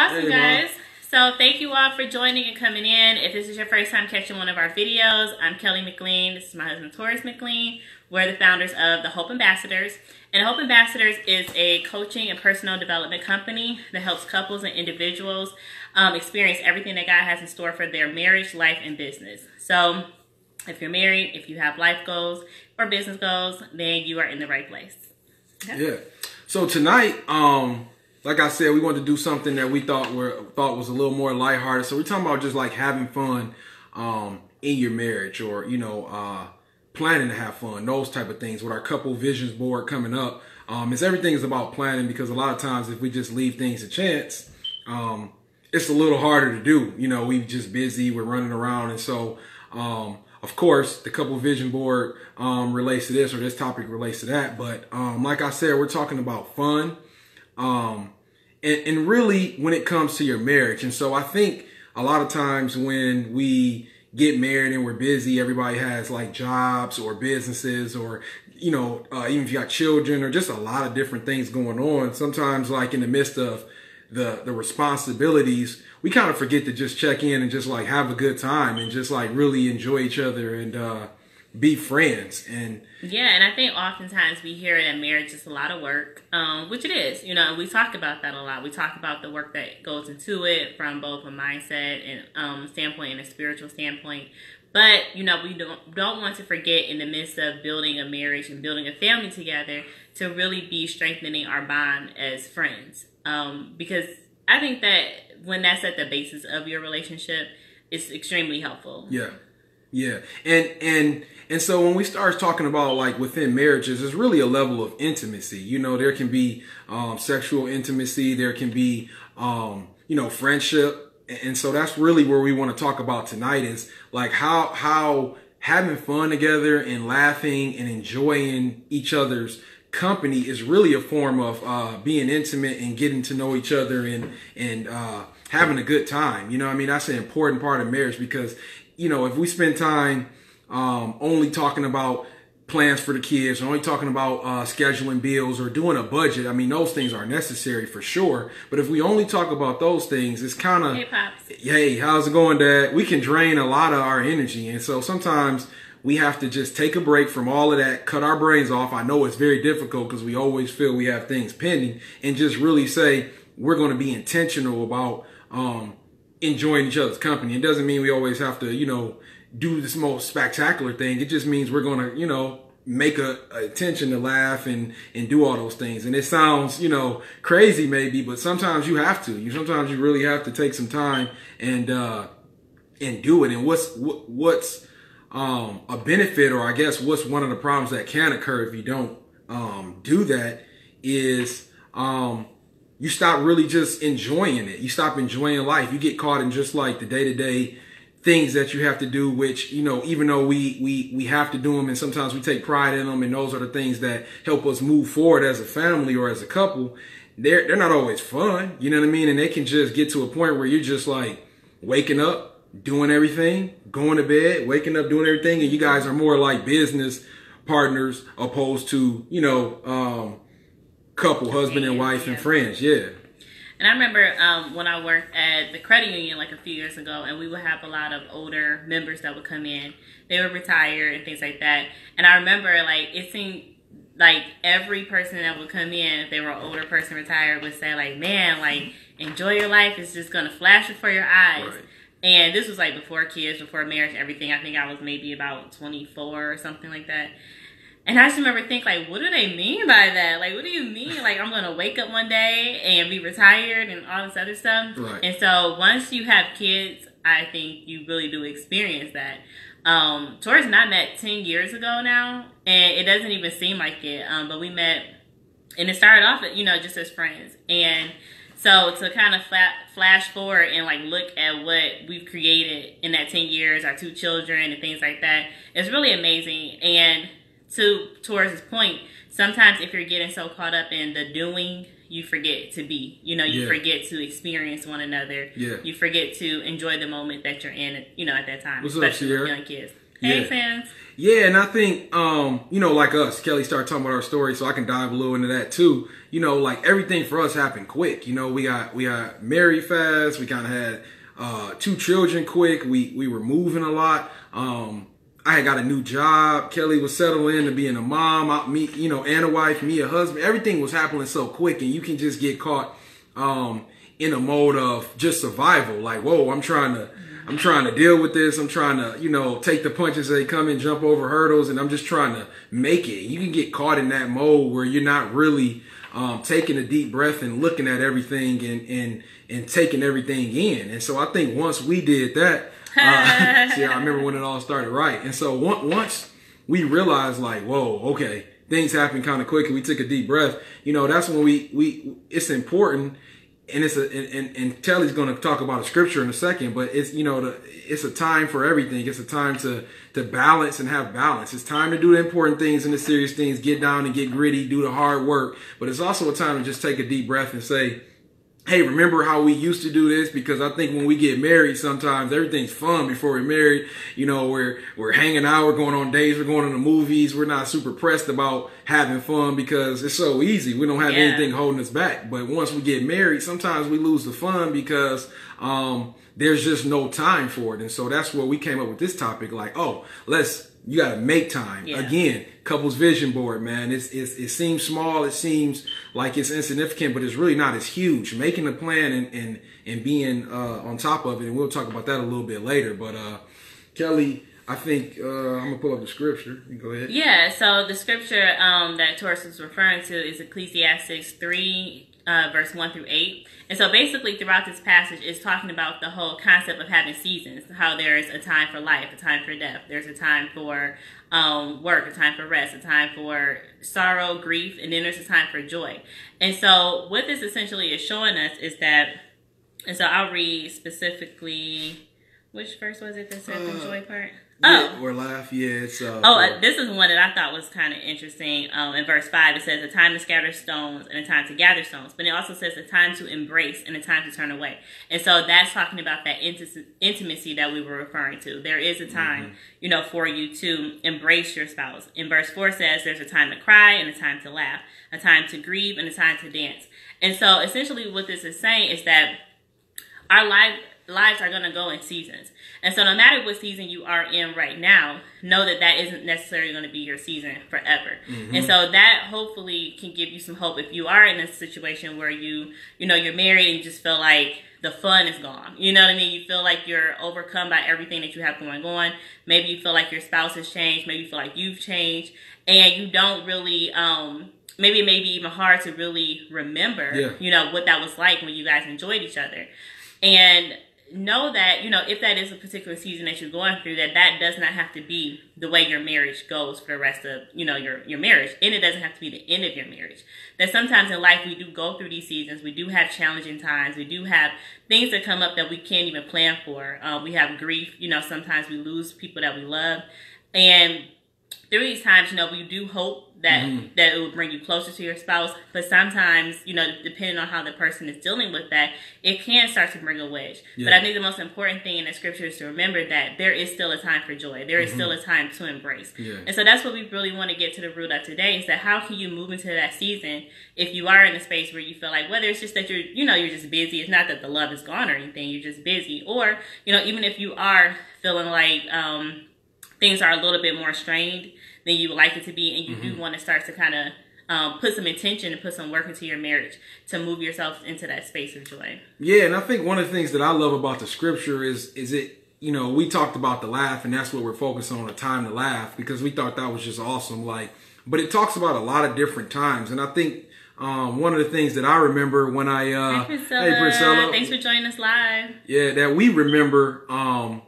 awesome, Hey, guys. So thank you all for joining and coming in. If this is your first time catching one of our videos, I'm Kelly McLean. This is my husband, Taurus McLean. We're the founders of the Hope Ambassadors. And Hope Ambassadors is a coaching and personal development company that helps couples and individuals experience everything that God has in store for their marriage, life, and business. So if you're married, if you have life goals or business goals, then you are in the right place. Okay? Yeah. So tonight, like I said, we wanted to do something that we thought was a little more lighthearted. So we're talking about just like having fun in your marriage, or planning to have fun, those type of things. With our couple visions board coming up, everything is about planning, because a lot of times if we just leave things to chance, it's a little harder to do. You know, we're just busy, we're running around, and so of course, the couple vision board relates to this, or this topic relates to that. But like I said, we're talking about fun. And really when it comes to your marriage. And so I think a lot of times when we get married and we're busy, everybody has like jobs or businesses, or, even if you got children, or just a lot of different things going on. Sometimes like in the midst of the responsibilities, we kind of forget to just check in and just like have a good time and just like really enjoy each other and be friends. And yeah, and I think oftentimes we hear that marriage is a lot of work, which it is. We talk about that a lot. We talk about the work that goes into it from both a mindset and standpoint and a spiritual standpoint. But we don't want to forget, in the midst of building a marriage and building a family together, to really be strengthening our bond as friends. Because I think that when that's at the basis of your relationship, it's extremely helpful. Yeah. Yeah. And so when we start talking about like within marriages, there's really a level of intimacy. There can be sexual intimacy, there can be friendship. And so that's really where we want to talk about tonight, is like how having fun together and laughing and enjoying each other's company is really a form of being intimate and getting to know each other and having a good time. That's an important part of marriage, because if we spend time only talking about plans for the kids, or only talking about scheduling bills or doing a budget, those things are necessary for sure. But if we only talk about those things, it's kind of, hey, Pops. Hey, how's it going, Dad? We can drain a lot of our energy. And so sometimes we have to just take a break from all of that, cut our brains off. I know it's very difficult because we always feel we have things pending, and just really say we're going to be intentional about enjoying each other's company. It doesn't mean we always have to, do this most spectacular thing. It just means we're going to, make a intention to laugh and do all those things. And it sounds, crazy maybe, but sometimes you have to. Sometimes you really have to take some time and do it. And what's a benefit, or I guess what's one of the problems that can occur if you don't do that, is you stop really just enjoying it. You stop enjoying life. You get caught in just like the day-to-day things that you have to do, which, even though we have to do them, and sometimes we take pride in them, and those are the things that help us move forward as a family or as a couple, they're not always fun. You know what I mean? And they can just get to a point where you're just like waking up, doing everything, going to bed, waking up, doing everything, and you guys are more like business partners opposed to, couple, husband and wife and friends. Yeah. And I remember when I worked at the credit union like a few years ago, and we would have a lot of older members that would come in. They were retired and things like that. And I remember like it seemed like every person that would come in, if they were an older person retired, would say like, man, like enjoy your life. It's just going to flash before your eyes. Right. And this was like before kids, before marriage, everything. I think I was maybe about 24 or something like that. And I just remember thinking, like, what do they mean by that? Like, what do you mean? Like, I'm going to wake up one day and be retired and all this other stuff. Right. And so once you have kids, I think you really do experience that. Taurus and I met 10 years ago now, and it doesn't even seem like it. But we met, and it started off, just as friends. And so to kind of flash forward and like look at what we've created in that 10 years, our 2 children and things like that, it's really amazing. And to Taurus's point, sometimes if you're getting so caught up in the doing, you forget to be. You forget to experience one another. Yeah. You forget to enjoy the moment that you're in, at that time. What's up, especially Sierra? with young kids. Hey, fans. Yeah, and I think, like us, Kelly started talking about our story, so I can dive a little into that too. Like everything for us happened quick. We got married fast. We kind of had 2 children quick. We were moving a lot. I had got a new job. Kelly was settled in to being a mom. Me, and a wife, me a husband. Everything was happening so quick, and you can just get caught in a mode of just survival. Like, whoa, I'm trying to deal with this. I'm trying to, take the punches as they come and jump over hurdles, and I'm just trying to make it. You can get caught in that mode where you're not really taking a deep breath and looking at everything and taking everything in. And so I think once we did that, see, I remember when it all started, right? And so once we realized, like, whoa, okay, things happen kind of quick, and we took a deep breath. That's when we it's important. And and Telly's going to talk about a scripture in a second, but it's it's a time for everything. It's a time to balance and have balance. It's time to do the important things and the serious things, get down and get gritty, do the hard work. But it's also a time to just take a deep breath and say, hey, remember how we used to do this? Because I think when we get married, sometimes everything's fun before we're married. We're hanging out, we're going on dates, we're going to the movies. We're not super pressed about having fun because it's so easy. We don't have anything holding us back. But once we get married, sometimes we lose the fun because there's just no time for it. And so that's where we came up with this topic. Like, you got to make time. Yeah. Again, couples vision board, man. It seems small. It seems like it's insignificant, but it's really not. It's huge. Making a plan and being on top of it. And we'll talk about that a little bit later. But Kelly, I think I'm going to pull up the scripture. You go ahead. Yeah, so the scripture that Taurus is referring to is Ecclesiastes 3, verse 1 through 8. And so basically throughout this passage is talking about the whole concept of having seasons, how there is a time for life, a time for death. There's a time for work, a time for rest, a time for sorrow, grief, and then there's a time for joy. And so what this essentially is showing us is that, and so I'll read specifically, which verse was it that said the joy part? Or laugh, yeah. It's this is one that I thought was kind of interesting. In verse 5, it says a time to scatter stones and a time to gather stones. But it also says a time to embrace and a time to turn away. And so that's talking about that intimacy that we were referring to. There is a time, for you to embrace your spouse. In verse 4 says there's a time to cry and a time to laugh, a time to grieve and a time to dance. And so essentially what this is saying is that our lives are going to go in seasons. And so no matter what season you are in right now, know that that isn't necessarily going to be your season forever. Mm-hmm. And so that hopefully can give you some hope if you are in a situation where you're married and you just feel like the fun is gone. You know what I mean? You feel like you're overcome by everything that you have going on. Maybe you feel like your spouse has changed. Maybe you feel like you've changed. And you don't really, maybe it may be even hard to really remember, what that was like when you guys enjoyed each other. And know that, if that is a particular season that you're going through, that does not have to be the way your marriage goes for the rest of, your marriage. And it doesn't have to be the end of your marriage. That sometimes in life we do go through these seasons. We do have challenging times. We do have things that come up that we can't even plan for. We have grief. Sometimes we lose people that we love. And through these times, we do hope that that it will bring you closer to your spouse. But sometimes, depending on how the person is dealing with that, it can start to bring a wedge. Yeah. But I think the most important thing in the scripture is to remember that there is still a time for joy. There is still a time to embrace. Yeah. And so that's what we really want to get to the root of today, is that how can you move into that season if you are in a space where you feel like, whether it's just that you're just busy, it's not that the love is gone or anything, you're just busy. Or, even if you are feeling like things are a little bit more strained than you would like it to be, and you do want to start to kind of put some intention and put some work into your marriage to move yourself into that space of joy. Yeah, and I think one of the things that I love about the scripture is it, we talked about the laugh, and that's what we're focusing on, a time to laugh, because we thought that was just awesome. But it talks about a lot of different times, and I think one of the things that I remember when I hey Priscilla, thanks for joining us live. Yeah, that we remember.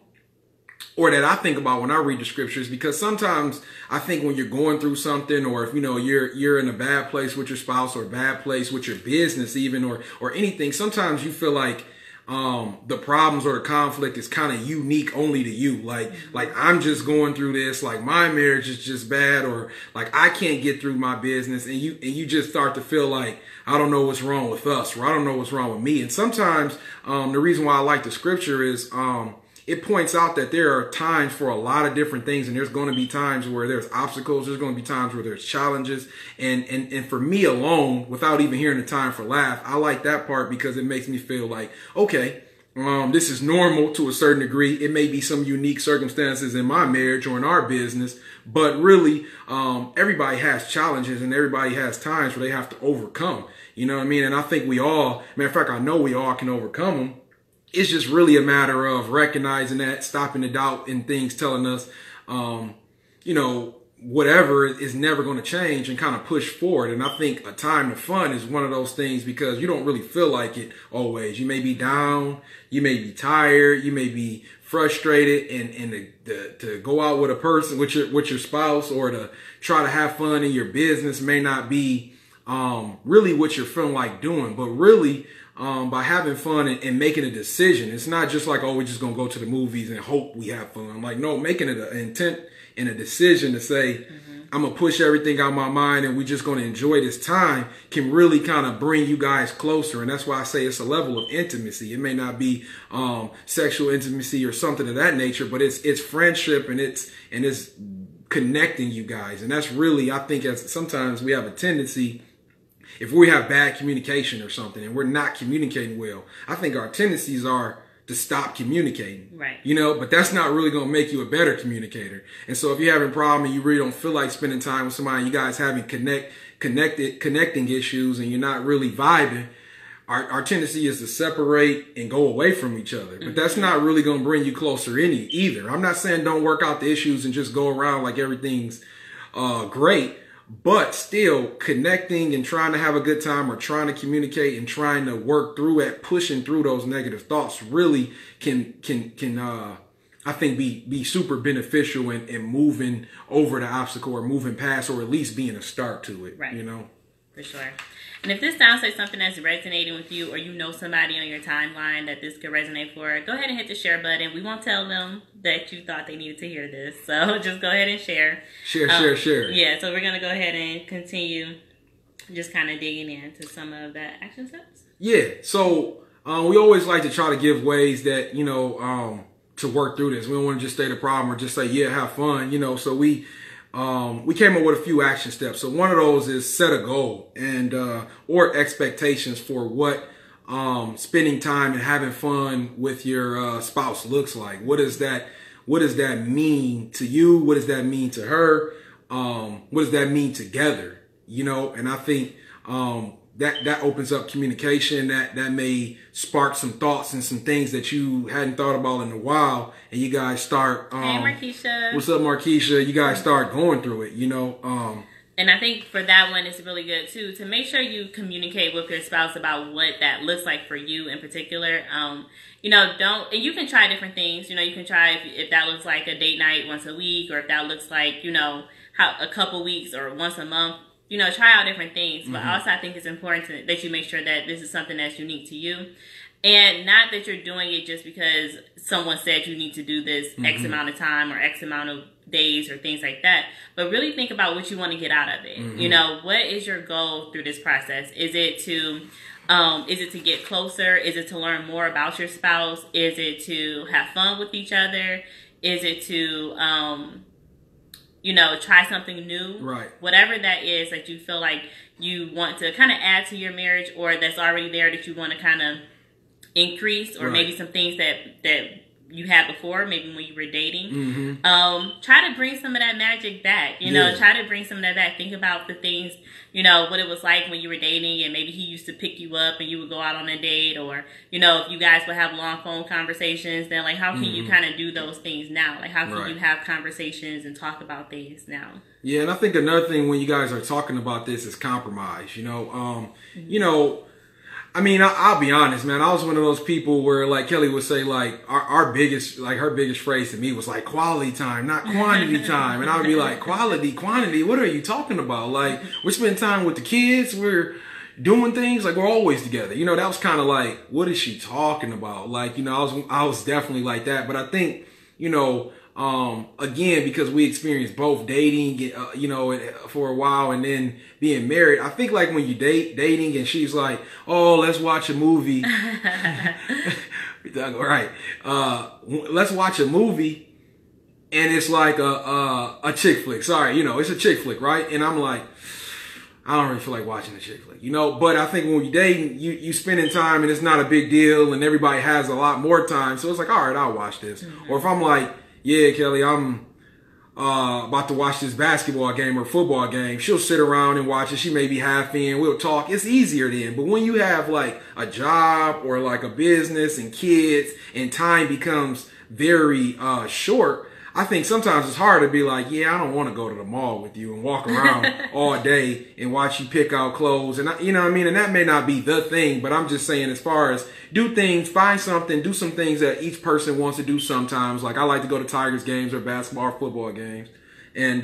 Or that I think about when I read the scriptures, because sometimes I think when you're going through something, or if you're in a bad place with your spouse, or a bad place with your business even, or anything, sometimes you feel like the problems or the conflict is kind of unique only to you. Like I'm just going through this, like my marriage is just bad, or like I can't get through my business, and you just start to feel like, I don't know what's wrong with us, or I don't know what's wrong with me. And sometimes the reason why I like the scripture is it points out that there are times for a lot of different things, and there's going to be times where there's obstacles, there's going to be times where there's challenges, and for me alone, without even hearing the time for laugh, I like that part because it makes me feel like, okay, this is normal to a certain degree. It may be some unique circumstances in my marriage or in our business, but really, everybody has challenges and everybody has times where they have to overcome. You know what I mean? And I think we all, matter of fact, I know we all can overcome them. It's just really a matter of recognizing that, stopping the doubt in things telling us, you know, whatever is never going to change, and kind of push forward. And I think a time of fun is one of those things because you don't really feel like it always. You may be down, you may be tired, you may be frustrated, and to go out with a person, with your spouse, or to try to have fun in your business may not be really what you're feeling like doing. But really, by having fun and making a decision, it's not just like, oh, we're just gonna go to the movies and hope we have fun. Like, no, making it an intent and a decision to say, I'm gonna push everything out of my mind and we're just gonna enjoy this time, can really kind of bring you guys closer. And that's why I say it's a level of intimacy. It may not be sexual intimacy or something of that nature, but it's friendship, and it's connecting you guys. And that's really, I think, as sometimes we have a tendency, if we have bad communication or something and we're not communicating well, I think our tendencies are to stop communicating. Right. You know, but that's not really going to make you a better communicator. And so if you're having a problem and you really don't feel like spending time with somebody, you guys having connecting issues, and you're not really vibing, our tendency is to separate and go away from each other. But that's not really going to bring you closer either. I'm not saying don't work out the issues and just go around like everything's great. But still, connecting and trying to have a good time, or trying to communicate and trying to work through it, pushing through those negative thoughts, really can I think be super beneficial in moving over the obstacle, or moving past, or at least being a start to it. Right. You know, for sure. And if this sounds like something that's resonating with you, or you know somebody on your timeline that this could resonate for, go ahead and hit the share button. We won't tell them that you thought they needed to hear this. So just go ahead and share. Share. Yeah, so we're going to go ahead and continue just kind of digging into some of the action steps. Yeah, so we always like to try to give ways that, you know, to work through this. We don't want to just state a problem or just say, yeah, have fun, you know. So we came up with a few action steps. So one of those is set a goal, and or expectations for what spending time and having fun with your spouse looks like. What does that mean to you? What does that mean to her? What does that mean together? You know, and I think that opens up communication. That may spark some thoughts and some things that you hadn't thought about in a while, and you guys start. Hey, Markeisha. What's up, Markeisha? You guys start going through it. You know. And I think for that one, it's really good too to make sure you communicate with your spouse about what that looks like for you in particular. You know, and you can try different things. You know, you can try if that looks like a date night once a week, or if that looks like, you know, how a couple weeks or once a month. You know, try out different things. But also I think it's important that you make sure that this is something that's unique to you. And not that you're doing it just because someone said you need to do this X amount of time or X amount of days or things like that. But really think about what you want to get out of it. You know, what is your goal through this process? Is it to get closer? Is it to learn more about your spouse? Is it to have fun with each other? Is it to you know, try something new? Right. Whatever that is that you feel like you want to kind of add to your marriage, or that's already there that you want to kind of increase, or maybe some things that you had before, maybe when you were dating. Try to bring some of that magic back. You know, try to bring some of that back. Think about the things, you know, what it was like when you were dating, and maybe he used to pick you up and you would go out on a date, or, you know, if you guys would have long phone conversations, then like, how can you kind of do those things now? Like, how can you have conversations and talk about things now? Yeah, and I think another thing when you guys are talking about this is compromise. You know, you know, I mean, I'll be honest, man. I was one of those people where, like Kelly would say, like her biggest phrase to me was like quality time, not quantity time. And I would be like, quantity, what are you talking about? Like, we're spending time with the kids, we're doing things, like we're always together. You know, that was kind of like, what is she talking about? Like, you know, I was definitely like that. But I think, you know, again, because we experienced both dating, you know, for a while, and then being married. I think like when you dating and she's like, oh, let's watch a movie. Right. let's watch a movie. And it's like a chick flick. Sorry, it's a chick flick, right? And I'm like, I don't really feel like watching a chick flick, But I think when you're dating, you spending time and it's not a big deal and everybody has a lot more time. So it's like, all right, I'll watch this. Mm-hmm. Or if I'm like, yeah, Kelly, I'm about to watch this basketball game or football game, she'll sit around and watch it. She may be half in. We'll talk. It's easier then. But when you have like a job or like a business and kids and time becomes very short, I think sometimes it's hard to be like, yeah, I don't want to go to the mall with you and walk around all day and watch you pick out clothes. And you know what I mean? And that may not be the thing, but I'm just saying as far as do things, find something, do some things that each person wants to do sometimes. Like I like to go to Tigers games or basketball or football games. And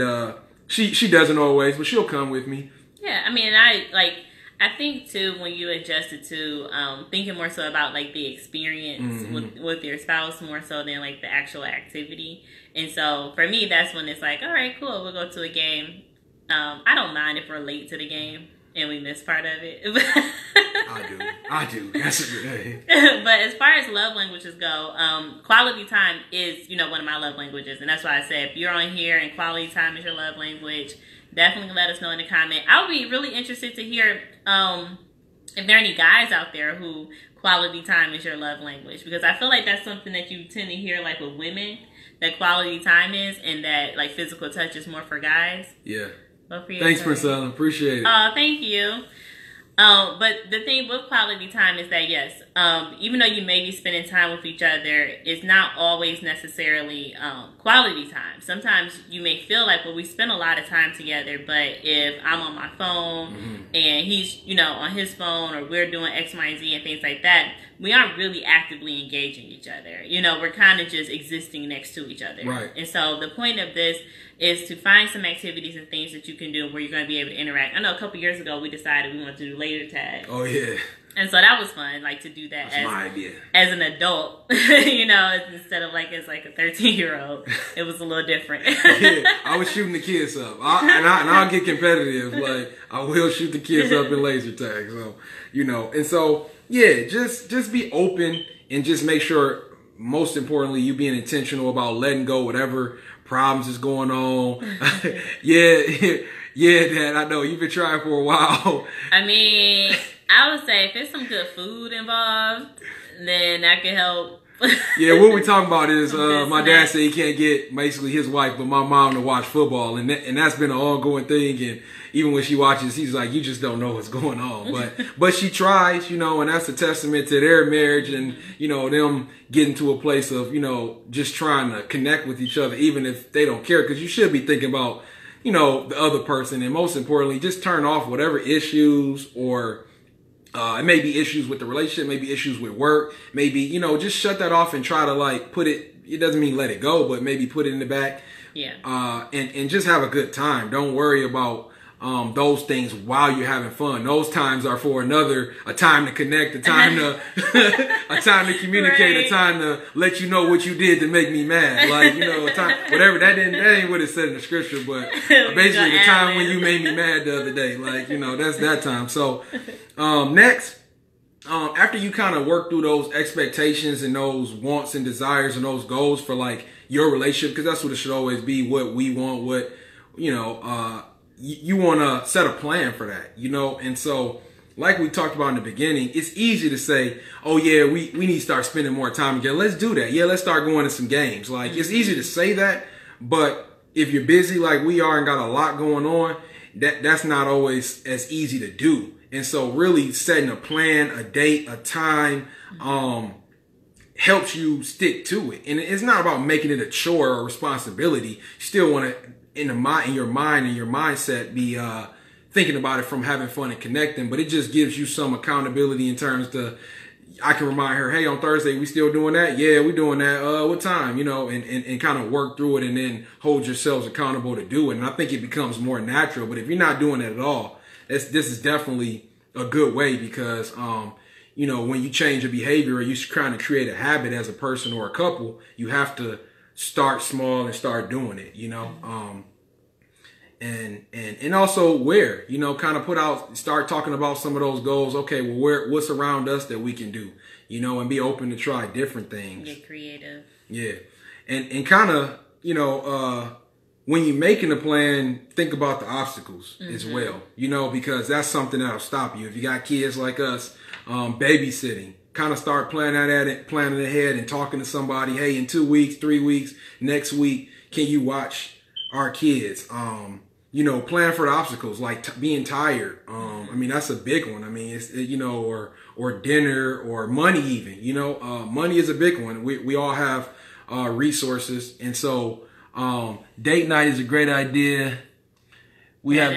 she doesn't always, but she'll come with me. Yeah, I mean, I think too when you adjust it to thinking more so about like the experience with your spouse more so than like the actual activity. And so for me, that's when it's like, all right, cool, we'll go to a game. I don't mind if we're late to the game and we miss part of it. I do. That's a good day. But as far as love languages go, quality time is, one of my love languages. And that's why I said if you're on here and quality time is your love language, definitely let us know in the comment. I'll be really interested to hear if there are any guys out there who quality time is your love language. Because I feel like that's something that you tend to hear like with women, that quality time is, and that like physical touch is more for guys. Yeah. Thanks, Marcella. Appreciate it. Oh, thank you. But the thing with quality time is that, yes, even though you may be spending time with each other, it's not always necessarily quality time. Sometimes you may feel like, well, we spend a lot of time together, but if I'm on my phone and he's, on his phone, or we're doing X, Y, and Z and things like that, we aren't really actively engaging each other. We're kind of just existing next to each other. Right. And so the point of this is to find some activities and things that you can do where you're going to be able to interact. I know a couple years ago we decided we wanted to do laser tag. Oh, yeah. And so that was fun, like to do that as an adult, instead of like as like a 13-year-old. It was a little different. Yeah, I was shooting the kids up. I'll get competitive. Like I will shoot the kids up in laser tag. So, and so, yeah, just be open and just make sure, most importantly, you being intentional about letting go whatever problems is going on. Yeah, Dad, I know you've been trying for a while. I mean, I would say if there's some good food involved, then that could help. Yeah, what we're talking about is my dad said he can't get basically his wife but my mom to watch football, and that's been an ongoing thing. And even when she watches, he's like, you just don't know what's going on. But she tries, and that's a testament to their marriage and them getting to a place of just trying to connect with each other, even if they don't care, because you should be thinking about the other person, and most importantly, just turn off whatever issues or. It may be issues with the relationship, maybe issues with work, maybe, just shut that off and try to like put it doesn't mean let it go, but maybe put it in the back. Yeah. And just have a good time. Don't worry about those things while you're having fun. Those times are for a time to connect, a time to a time to communicate, right. A time to let you know what you did to make me mad. Like, a time, whatever. That ain't what it said in the scripture, but basically the time when you made me mad the other day. Like, that's that time. So next, after you kind of work through those expectations and those wants and desires and those goals for like your relationship, because that's what it should always be, what we want, what, you want to set a plan for that, and so like we talked about in the beginning, it's easy to say, oh yeah, we need to start spending more time together. Let's do that. Yeah, let's start going to some games. Like, it's easy to say that, but if you're busy like we are and got a lot going on, that's not always as easy to do. And so really setting a plan, a date, a time, helps you stick to it. And it's not about making it a chore or responsibility. You still want to, in your mind and your mindset, be thinking about it from having fun and connecting, but it just gives you some accountability in terms to, I can remind her, hey, on Thursday, we still doing that? Yeah, we doing that. What time? And kind of work through it and then hold yourselves accountable to do it. And I think it becomes more natural. But if you're not doing it at all, this is definitely a good way, because, when you change a behavior or you're trying to create a habit as a person or a couple, you have to start small and start doing it, and also where, kind of start talking about some of those goals. Okay, well, what's around us that we can do, you know, and be open to try different things. Get creative. Yeah. And kind of, you know, when you're making a plan, think about the obstacles as well, you know, because that's something that'll stop you. If you got kids like us, babysitting, kind of start planning ahead and talking to somebody. Hey, in 2 weeks, 3 weeks, next week, can you watch our kids? You know, plan for the obstacles, like being tired. I mean, that's a big one. I mean, it's, you know, or dinner or money even, you know, money is a big one. We all have resources. And so date night is a great idea. We have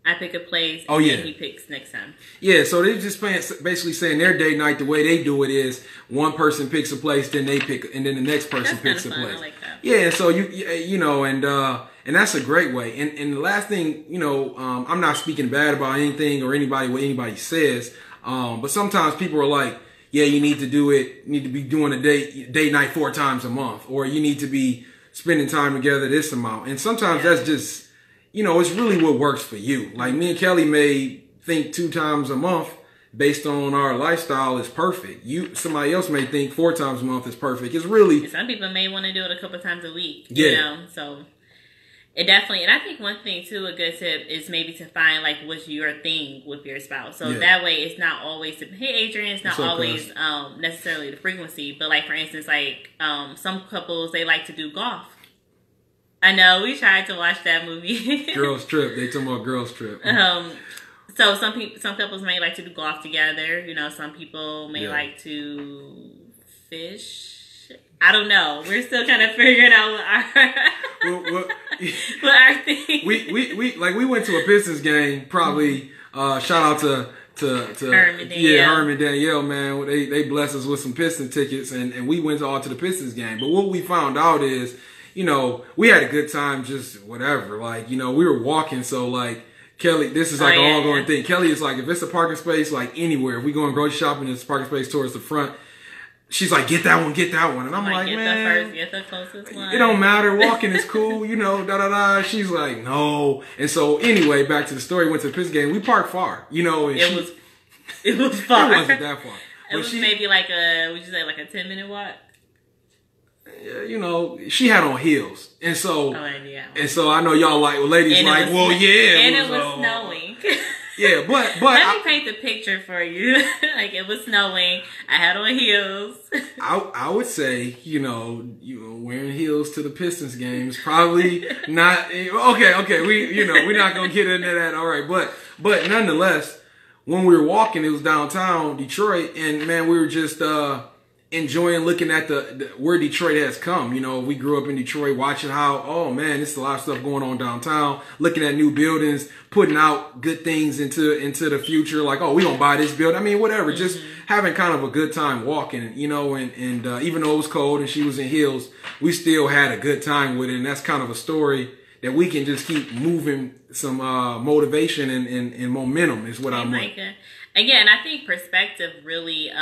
I pick a place. Oh, yeah. And he picks next time. Yeah, so they're just basically saying their date night, the way they do it is one person picks a place, then they pick, and then the next person picks a place. I like that. Yeah, so you know, and that's a great way. And the last thing, you know, I'm not speaking bad about anything or anybody, what anybody says, but sometimes people are like, yeah, you need to be doing a date night 4 times a month, or you need to be spending time together this amount. And sometimes that's just, you know, it's really what works for you. Like me and Kelly may think 2 times a month based on our lifestyle is perfect. Somebody else may think 4 times a month is perfect. It's really, some people may want to do it a couple times a week. Yeah. You know, so it definitely, and I think one thing too, a good tip is maybe to find like what's your thing with your spouse. So that way it's not always, hey Adrian, it's not always necessarily the frequency, but like for instance, like some couples, they like to do golf. I know, we tried to watch that movie. Girls Trip. They talking about Girls Trip. So some couples may like to do golf together. You know, some people may like to fish. I don't know. We're still kind of figuring out what our thing. We went to a Pistons game. Probably shout out to Herman Danielle. Herman Danielle, man. They blessed us with some Piston tickets, and we went all to the Pistons game. But what we found out is, you know, we had a good time, just whatever. Like, you know, we were walking, so like Kelly, this is like an ongoing thing. Kelly is like, if it's a parking space, like anywhere, if we go and grocery shopping, it's a parking space towards the front. She's like, get that one. And I'm like, man, get the closest one. It don't matter. Walking is cool, you know, She's like, no. And so anyway, back to the story, went to the Pistons game. We parked far, you know. And it was far. It wasn't that far. It was maybe like would you say like a 10-minute walk? You know, she had on heels, and so I know y'all like, well, ladies and like, well, yeah, and it was snowing. Yeah, but let me paint the picture for you. Like it was snowing. I had on heels. I would say, you know, wearing heels to the Pistons games probably not okay. We're not gonna get into that. All right, but nonetheless, when we were walking, it was downtown Detroit, and man, we were just enjoying looking at where Detroit has come. You know, we grew up in Detroit, watching how, oh man, there's a lot of stuff going on downtown, looking at new buildings, putting out good things into the future, like, oh, we gonna buy this building. I mean, whatever, just having kind of a good time walking, you know, and even though it was cold and she was in heels, we still had a good time with it. And that's kind of a story that we can just keep moving some motivation and momentum is what I'm like. Again, I think perspective really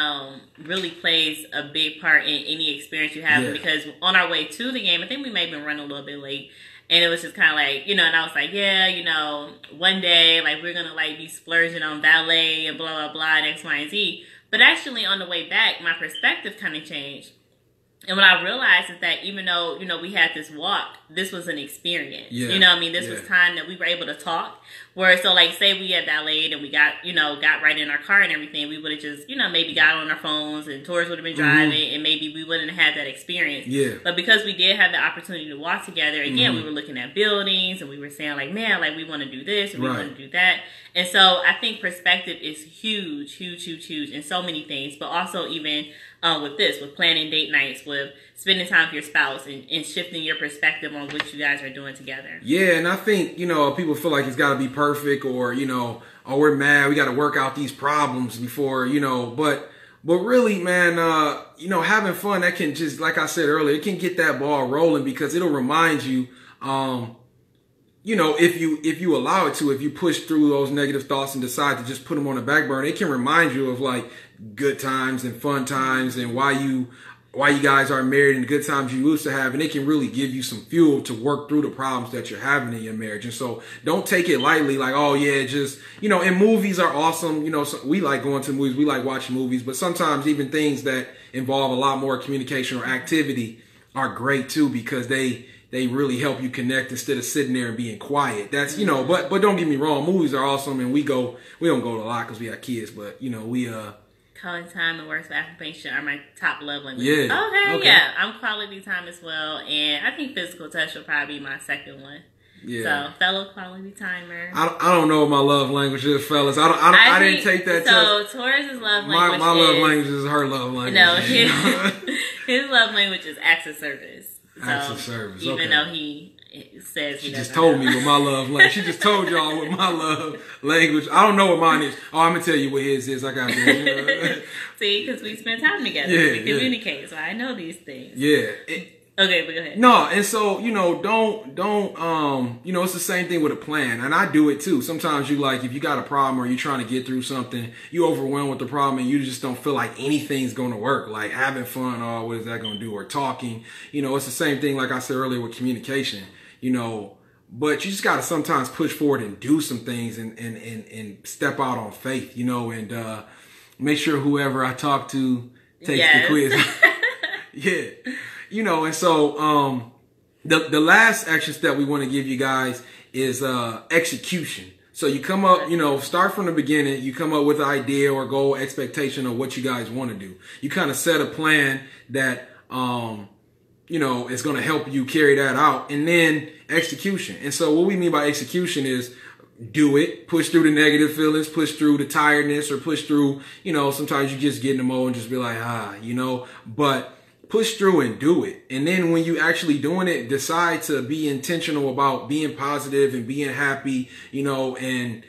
plays a big part in any experience you have, because on our way to the game, I think we may have been running a little bit late, and it was just kind of like, you know, and I was like, yeah, you know, one day, like, we're going to, like, be splurging on valet and blah, blah, blah, and X, Y, and Z. But actually, on the way back, my perspective kind of changed. And what I realized is that even though, you know, we had this walk, this was an experience. Yeah. You know what I mean? This was time that we were able to talk. Where, so like, say we had valeted and we got right in our car and everything, we would have just, you know, maybe got on our phones and tourists would have been driving and maybe we wouldn't have had that experience. Yeah. But because we did have the opportunity to walk together, again, we were looking at buildings and we were saying like, man, like we want to do this and we want to do that. And so I think perspective is huge in so many things, but also even with planning date nights, with spending time with your spouse and shifting your perspective on what you guys are doing together. Yeah, and I think, you know, people feel like it's got to be perfect or, you know, oh, we're mad, we got to work out these problems before, you know, but really, man, you know, having fun, that can just, like I said earlier, it can get that ball rolling because it'll remind you, you know, if you allow it to, if you push through those negative thoughts and decide to just put them on the back burner, it can remind you of like good times and fun times and why you why you guys are married and the good times you used to have, and it can really give you some fuel to work through the problems that you're having in your marriage. And so don't take it lightly, like, oh yeah, just, and movies are awesome. So we like going to movies, we like watching movies, but sometimes even things that involve a lot more communication or activity are great too, because they really help you connect instead of sitting there and being quiet. That's, but don't get me wrong, movies are awesome, and we don't go to a lot because we have kids, but quality time and words of affirmation are my top love language. Yeah. Okay, yeah. I'm quality time as well. And I think physical touch will probably be my second one. Yeah. So, fellow quality timer. I don't know what my love language is, fellas. I didn't take that test. So, Taurus' love language my love language is her love language. No, his love language is acts of service. So, acts of service, even though he says she just told me what my love language. She just told y'all what my love language. I don't know what mine is. Oh, I'm gonna tell you what his is. I got it. See, because we spend time together. Yeah, we communicate, so I know these things. Yeah. Okay, but go ahead. No, and so don't it's the same thing with a plan, and I do it too. Sometimes if you got a problem or you're trying to get through something, you overwhelmed with the problem and you just don't feel like anything's going to work. Like having fun, what is that going to do? Or talking, it's the same thing. Like I said earlier with communication, but you just got to sometimes push forward and do some things and step out on faith, and make sure whoever I talk to takes the quiz. Yeah. And so the last action step we want to give you guys is execution. So you come up, start from the beginning. You come up with an idea or goal, expectation of what you guys want to do. You kind of set a plan that is going to help you carry that out, and then execution. And so what we mean by execution is do it, push through the negative feelings, push through the tiredness, or push through, sometimes you just get in the mode and just be like, but push through and do it. And then when you actually doing it, decide to be intentional about being positive and being happy, and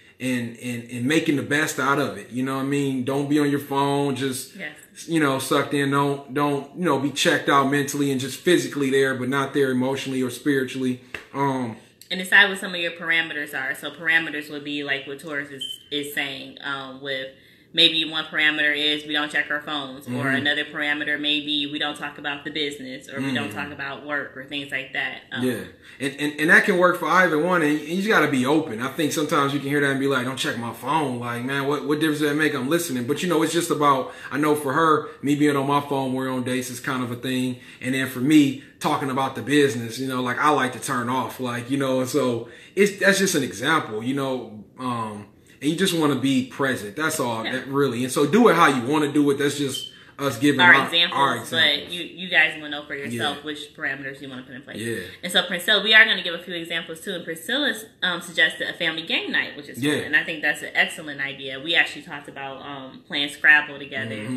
making the best out of it. You know what I mean? Don't be on your phone, just, sucked in. Don't, be checked out mentally and just physically there, but not there emotionally or spiritually. And decide what some of your parameters are. So parameters would be like what Taurus is saying, with maybe one parameter is we don't check our phones, or another parameter maybe we don't talk about the business, or we don't talk about work, or things like that. And that can work for either one, and you just got to be open. I think sometimes you can hear that and be like, don't check my phone. Like, man, what difference does that make? I'm listening. But, it's just about, I know for her, me being on my phone more on dates is kind of a thing. And then for me, talking about the business, like I like to turn off, and so that's just an example, and you just want to be present. That's all, that really. And so do it how you want to do it. That's just us giving our examples. But you guys will know for yourself which parameters you want to put in place. Yeah. And so Priscilla, we are going to give a few examples too. And Priscilla suggested a family game night, which is fun. And I think that's an excellent idea. We actually talked about playing Scrabble together.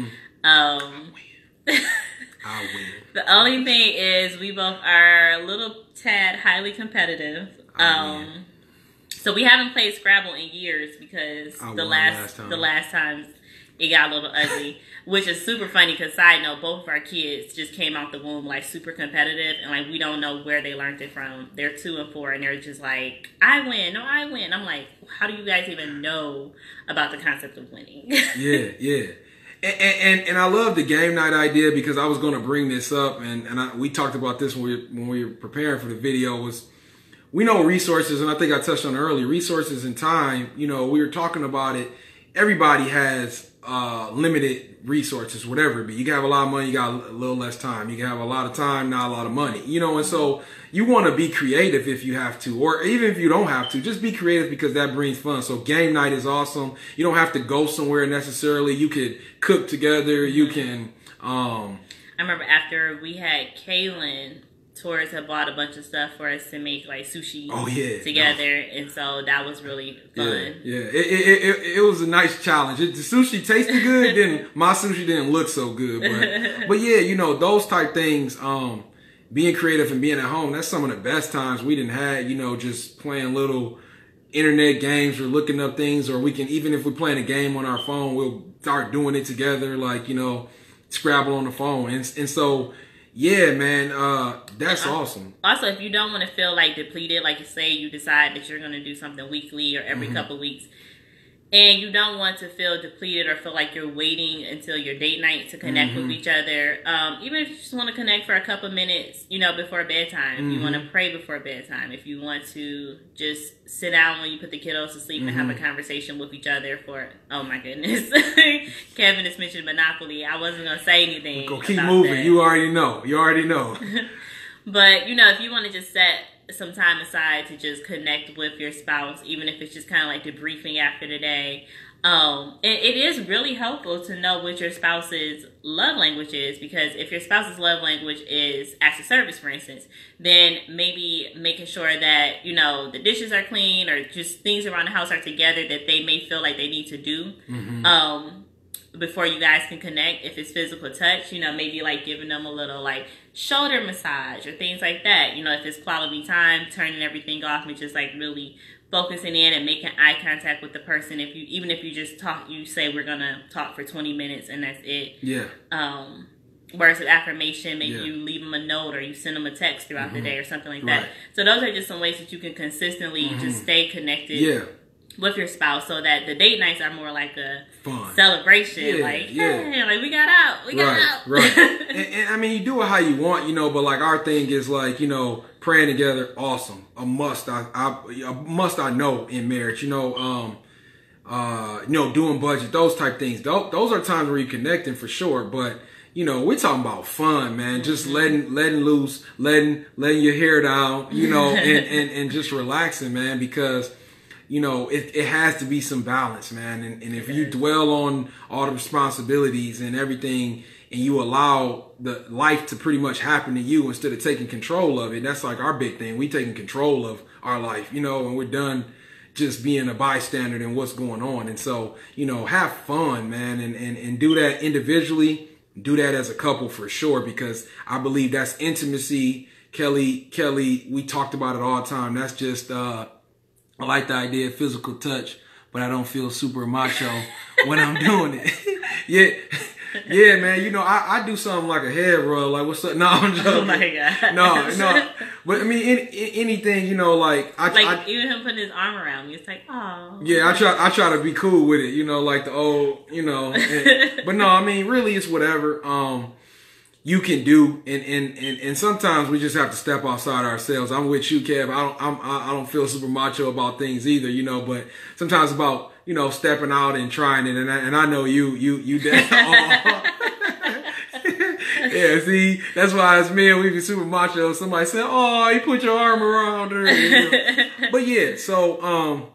I'll win. The only thing is we both are a little tad highly competitive. So we haven't played Scrabble in years because the last time it got a little ugly, which is super funny because, side note, both of our kids just came out the womb super competitive, and we don't know where they learned it from. They're 2 and 4 and they're just like, I win, no, I win. I'm like, how do you guys even know about the concept of winning? Yeah. And I love the game night idea because I was going to bring this up, and we talked about this when we were preparing for the video. We know resources, and I think I touched on it earlier, resources and time, we were talking about it. Everybody has limited resources, whatever it be. You can have a lot of money, you got a little less time. You can have a lot of time, not a lot of money, and so you want to be creative if you have to, or even if you don't have to, just be creative because that brings fun. So game night is awesome. You don't have to go somewhere necessarily. You could cook together. You can. I remember after we had Kaylin, Taurus had bought a bunch of stuff for us to make sushi together, and so that was really fun. Yeah. It was a nice challenge. The sushi tasted good, then my sushi didn't look so good, but yeah, those type things. Being creative and being at home, that's some of the best times we didn't have. Just playing little internet games or looking up things, or we can, even if we're playing a game on our phone, we'll start doing it together, Scrabble on the phone, and so. Yeah, man, that's awesome. Also, if you don't want to feel depleted, like you say, you decide that you're going to do something weekly or every couple of weeks, And you don't want to feel depleted or feel like you're waiting until your date night to connect with each other. Even if you just want to connect for a couple minutes, before bedtime. If you want to pray before bedtime. If you want to just sit down when you put the kiddos to sleep and have a conversation with each other for, oh my goodness. Kevin has mentioned Monopoly. I wasn't going to say anything. Go keep moving. That. You already know. But, if you want to just set some time aside to just connect with your spouse, even if it's just kind of like debriefing after the day. It is really helpful to know what your spouse's love language is, because if your spouse's love language is acts of service, for instance, then maybe making sure that, the dishes are clean or just things around the house are together that they may feel like they need to do. Before you guys can connect. If it's physical touch, maybe like giving them a little like shoulder massage or things like that. If it's quality time, turning everything off and just like really focusing in and making eye contact with the person. Even if you just talk, you say we're gonna talk for 20 minutes and that's it. Yeah. Words of affirmation, maybe you leave them a note or you send them a text throughout the day or something like that. So those are just some ways that you can consistently just stay connected. Yeah. With your spouse, so that the date nights are more like a fun celebration, hey, like we got out, right. and I mean, you do it how you want, but like our thing is like, praying together, awesome, a must. I know in marriage, doing budget, those type things. Those are times where you're connecting for sure, but. We're talking about fun, man. Just letting loose, letting your hair down, and just relaxing, man, because. It has to be some balance, man. And if you dwell on all the responsibilities and everything and you allow the life to pretty much happen to you instead of taking control of it, that's like our big thing. We taking control of our life, and we're done just being a bystander in what's going on. And so, have fun, man, and do that individually, do that as a couple for sure, because I believe that's intimacy. Kelly, we talked about it all the time. That's just, I like the idea of physical touch, but I don't feel super macho when I'm doing it. Yeah, man. I do something like a head rub, like what's up? No, I'm joking. Oh my god. No. But I mean, anything, like even him putting his arm around me, it's like, oh. Yeah, I try to be cool with it, like the old, but no, I mean, really, it's whatever. You can do, and sometimes we just have to step outside ourselves. I'm with you, Kev. I don't feel super macho about things either, but sometimes about stepping out and trying it, and I know you yeah, see, that's why as men we be super macho. Somebody said, "Oh, you put your arm around her," but yeah, so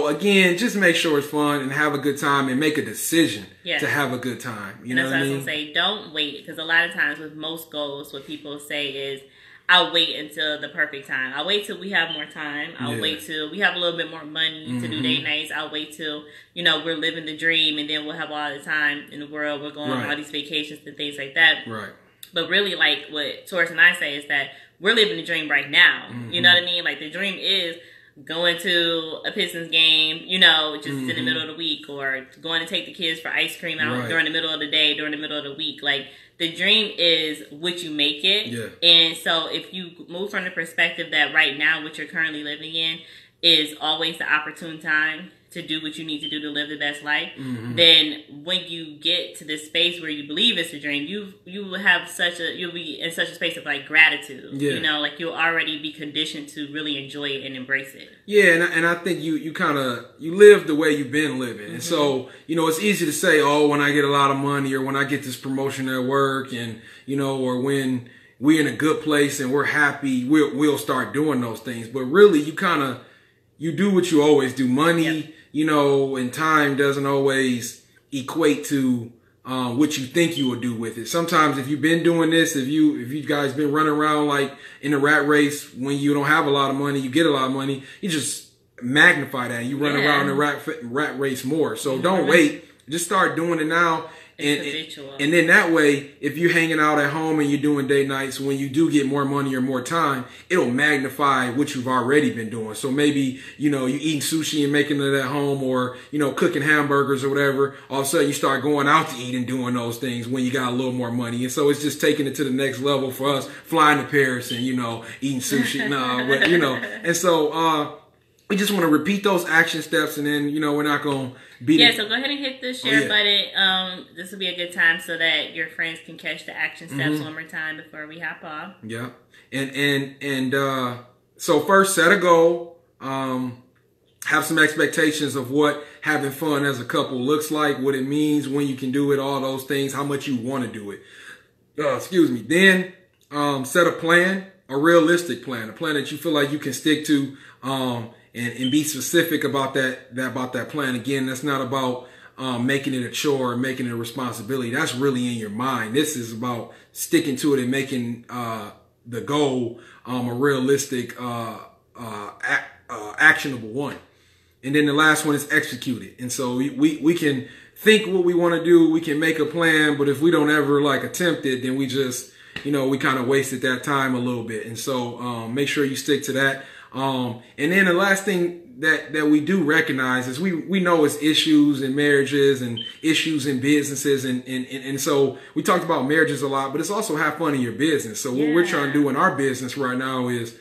again, just make sure it's fun and have a good time and make a decision to have a good time. You know what I mean? That's what I was going to say. Don't wait, because a lot of times with most goals, what people say is, I'll wait until the perfect time. I'll wait till we have more time. I'll wait till we have a little bit more money to do date nights. I'll wait till, we're living the dream and then we'll have all the time in the world. We're going on all these vacations and things like that. Right. But really, like what Taurus and I say is that we're living the dream right now. You know what I mean? Like the dream is going to a Pistons game, just in the middle of the week, or going to take the kids for ice cream out during the middle of the day, during the middle of the week. Like, the dream is what you make it. Yeah. And so if you move from the perspective that right now what you're currently living in is always the opportune time to do what you need to do to live the best life, then when you get to this space where you believe it's a dream, you will have you'll be in such a space of like gratitude. Yeah. Like you'll already be conditioned to really enjoy it and embrace it. Yeah, and I think you kind of you live the way you've been living, and so it's easy to say, oh, when I get a lot of money, or when I get this promotion at work, and or when we're in a good place and we're happy, we'll start doing those things. But really, you do what you always do. Money, and time doesn't always equate to what you think you will do with it. Sometimes if you've been doing this, if you guys been running around like in a rat race, when you don't have a lot of money, you get a lot of money, you just magnify that. You run around the rat race more. So don't wait. Just start doing it now. And then that way, if you're hanging out at home and you're doing date nights, when you do get more money or more time, it'll magnify what you've already been doing. So maybe, you eating sushi and making it at home, or, cooking hamburgers or whatever. All of a sudden you start going out to eat and doing those things when you got a little more money. And so it's just taking it to the next level for us, flying to Paris and, eating sushi. And so, we just want to repeat those action steps, and then, you know, we're not going to beat it. So go ahead and hit the share button. This will be a good time so that your friends can catch the action steps one more time before we hop off. Yeah. And so first, set a goal. Have some expectations of what having fun as a couple looks like, what it means, when you can do it, all those things, how much you want to do it. Then set a plan, a realistic plan, a plan that you feel like you can stick to, and be specific about that plan. Again, that's not about making it a chore or making it a responsibility. That's really in your mind. This is about sticking to it and making the goal a realistic, actionable one. And then the last one is execute it. And so we can think what we want to do. We can make a plan, but if we don't ever like attempt it, then we just, you know, we kind of wasted that time a little bit. And so make sure you stick to that. And then the last thing that we do recognize is we know it's issues in marriages and issues in businesses. And so we talked about marriages a lot, but it's also have fun in your business. So what we're trying to do in our business right now is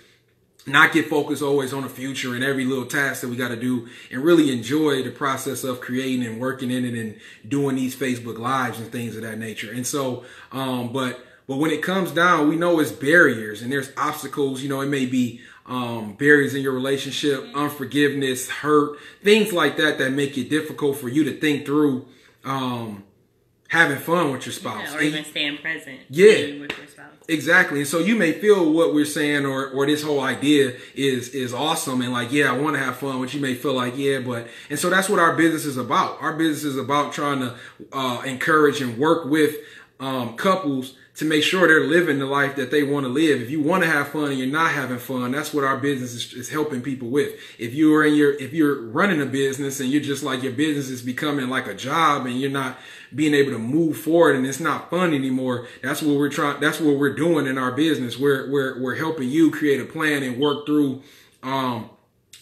not get focused always on the future and every little task that we got to do, and really enjoy the process of creating and working in it and doing these Facebook Lives and things of that nature. And so, but when it comes down, we know it's barriers and there's obstacles. You know, it may be barriers in your relationship, unforgiveness, hurt, things like that make it difficult for you to think through having fun with your spouse. Or even staying present. Yeah. With your spouse. Exactly. And so you may feel what we're saying or this whole idea is awesome and like, yeah, I want to have fun, but you may feel like, yeah, but, and so that's what our business is about. Our business is about trying to encourage and work with couples to make sure they're living the life that they want to live. If you want to have fun and you're not having fun, that's what our business is helping people with. If you're running a business and you're just like, your business is becoming like a job and you're not being able to move forward and it's not fun anymore, that's what we're doing in our business. We're helping you create a plan and work through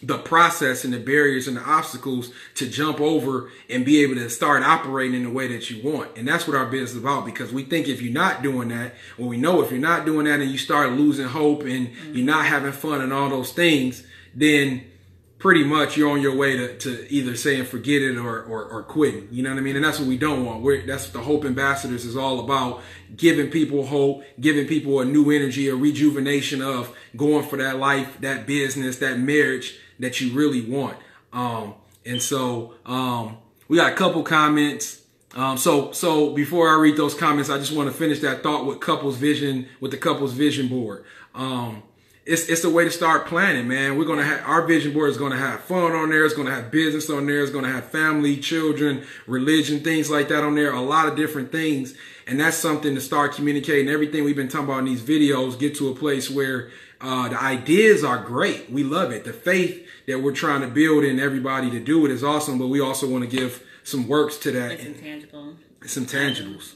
the process and the barriers and the obstacles to jump over and be able to start operating in the way that you want. And that's what our business is about, because we think if you're not doing that, well, we know if you're not doing that and you start losing hope and you're not having fun and all those things, then pretty much you're on your way to either saying forget it or quitting. You know what I mean? And that's what we don't want. That's what the Hope Ambassadors is all about, giving people hope, giving people a new energy, a rejuvenation of going for that life, that business, that marriage that you really want. And so we got a couple comments. So before I read those comments, I just want to finish that thought with the couples vision board. It's a way to start planning, man. We're going to have, our vision board is going to have fun on there. It's going to have business on there. It's going to have family, children, religion, things like that on there. A lot of different things. And that's something to start communicating. Everything we've been talking about in these videos, get to a place where the ideas are great. We love it. The faith that we're trying to build in everybody to do it is awesome, but we also want to give some works to that. Some tangibles.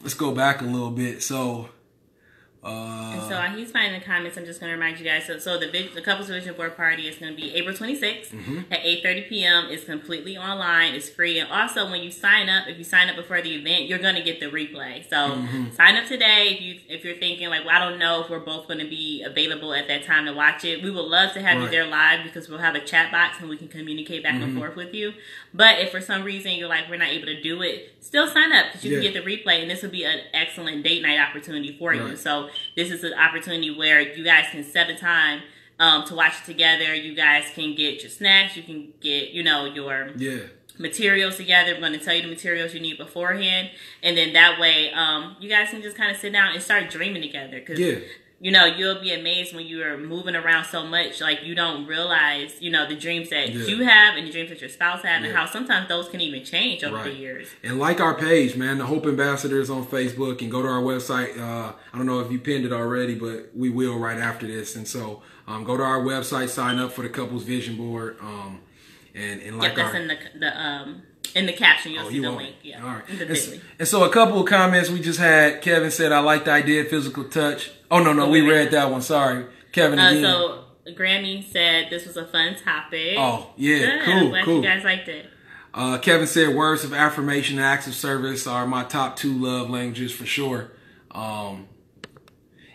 Let's go back a little bit. So, and so he's finding the comments. I'm just going to remind you guys. So the Couples Vision Board Party is going to be April 26th at 8:30 p.m. It's completely online. It's free. And also, when you sign up, if you sign up before the event, you're going to get the replay. So sign up today if you're thinking like, well, I don't know if we're both going to be available at that time to watch it. We would love to have you there live, because we'll have a chat box and we can communicate back and forth with you. But if for some reason you're like, we're not able to do it, still sign up, because you can get the replay, and this will be an excellent date night opportunity for you. So this is an opportunity where you guys can set a time to watch it together. You guys can get your snacks. You can get, your materials together. We're going to tell you the materials you need beforehand. And then that way, you guys can just kind of sit down and start dreaming together. Because, you'll be amazed when you're moving around so much. Like, you don't realize, the dreams that you have and the dreams that your spouse have, and how sometimes those can even change over the years. And like our page, man, the Hope Ambassadors on Facebook, and go to our website. I don't know if you pinned it already, but we will right after this. And so go to our website, sign up for the Couples Vision Board. And like that's in the caption, you'll see the link. Yeah. All right. And so a couple of comments we just had. Kevin said, I like the idea of physical touch. Oh, no, we read that one. Sorry. Kevin again. So Grammy said this was a fun topic. Oh, yeah. Good. Cool. I'm glad you guys liked it. Kevin said words of affirmation and acts of service are my top 2 love languages for sure.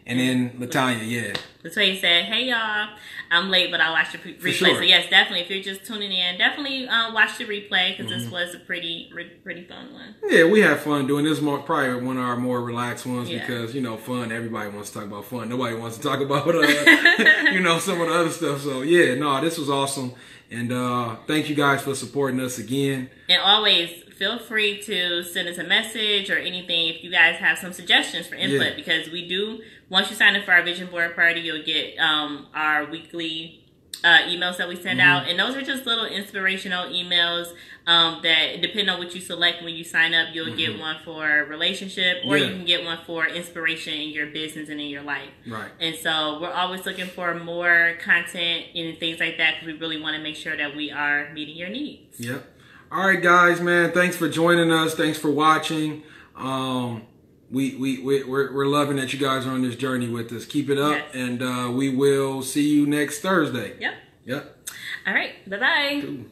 And then Latanya, yeah. Latoya said, "Hey y'all, I'm late, but I'll watch the replay." Sure. So yes, definitely. If you're just tuning in, definitely watch the replay because this was a pretty fun one. Yeah, we had fun doing this. Probably one of our more relaxed ones because fun. Everybody wants to talk about fun. Nobody wants to talk about some of the other stuff. So yeah, no, this was awesome, and thank you guys for supporting us again. And always feel free to send us a message or anything if you guys have some suggestions for input because we do. Once you sign up for our vision board party, you'll get our weekly emails that we send out. And those are just little inspirational emails that, depending on what you select when you sign up, you'll get one for relationship or you can get one for inspiration in your business and in your life. Right. And so we're always looking for more content and things like that because we really want to make sure that we are meeting your needs. Yep. All right, guys, man. Thanks for joining us. Thanks for watching. We're loving that you guys are on this journey with us. Keep it up, and we will see you next Thursday. Yep. Yep. All right. Bye-bye. Cool.